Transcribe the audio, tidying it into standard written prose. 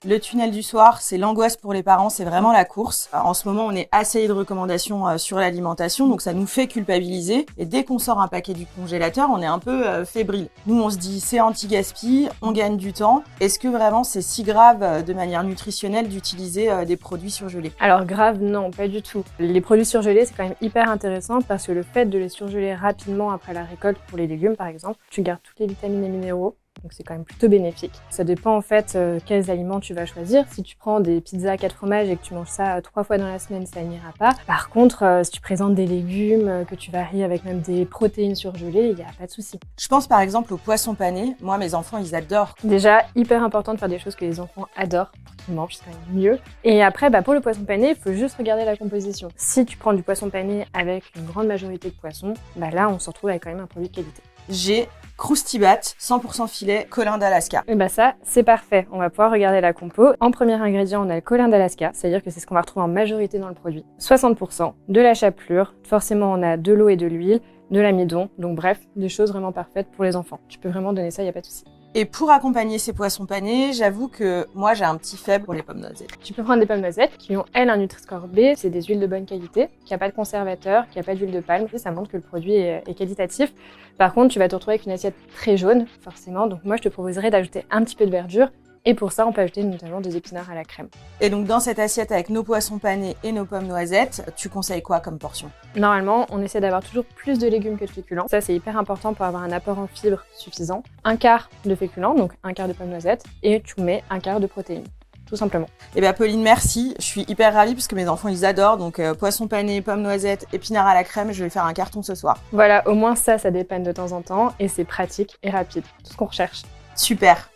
Le tunnel du soir, c'est l'angoisse pour les parents, c'est vraiment la course. En ce moment, on est assailli de recommandations sur l'alimentation, donc ça nous fait culpabiliser. Et dès qu'on sort un paquet du congélateur, on est un peu fébrile. Nous, on se dit, c'est anti-gaspi, on gagne du temps. Est-ce que vraiment c'est si grave de manière nutritionnelle d'utiliser des produits surgelés? Alors grave, non, pas du tout. Les produits surgelés, c'est quand même hyper intéressant parce que le fait de les surgeler rapidement après la récolte pour les légumes, par exemple, tu gardes toutes les vitamines et minéraux. Donc c'est quand même plutôt bénéfique. Ça dépend en fait quels aliments tu vas choisir. Si tu prends des pizzas à 4 fromages et que tu manges ça 3 fois dans la semaine, ça n'ira pas. Par contre, si tu présentes des légumes, que tu varies avec même des protéines surgelées, il n'y a pas de souci. Je pense par exemple au poisson pané. Moi, mes enfants, ils adorent. Déjà, hyper important de faire des choses que les enfants adorent, pour qu'ils mangent, c'est quand même mieux. Et après, pour le poisson pané, il faut juste regarder la composition. Si tu prends du poisson pané avec une grande majorité de poissons, là, on se retrouve avec quand même un produit de qualité. J'ai Croustibat, 100% filet, colin d'Alaska. Et ça, c'est parfait. On va pouvoir regarder la compo. En premier ingrédient, on a le colin d'Alaska, c'est-à-dire que c'est ce qu'on va retrouver en majorité dans le produit. 60%, de la chapelure, forcément on a de l'eau et de l'huile, de l'amidon, donc bref, des choses vraiment parfaites pour les enfants. Tu peux vraiment donner ça, il n'y a pas de souci. Et pour accompagner ces poissons panés, j'avoue que moi j'ai un petit faible pour les pommes noisettes. Tu peux prendre des pommes noisettes qui ont, elles, un Nutri-Score B, c'est des huiles de bonne qualité, qui n'a pas de conservateur, qui n'a pas d'huile de palme, et ça montre que le produit est qualitatif. Par contre, tu vas te retrouver avec une assiette très jaune, forcément, donc moi je te proposerais d'ajouter un petit peu de verdure, et pour ça on peut ajouter notamment des épinards à la crème. Et donc dans cette assiette avec nos poissons panés et nos pommes noisettes, tu conseilles quoi comme portion? Normalement, on essaie d'avoir toujours plus de légumes que de féculents. Ça, c'est hyper important pour avoir un apport en fibres suffisant. Un quart de féculents, donc un quart de pommes noisettes, et tu mets un quart de protéines, tout simplement. Eh bien Pauline, merci. Je suis hyper ravie parce que mes enfants, ils adorent. Donc poisson pané, pommes noisettes, épinards à la crème, je vais faire un carton ce soir. Voilà, au moins ça dépanne de temps en temps, et c'est pratique et rapide. Tout ce qu'on recherche. Super.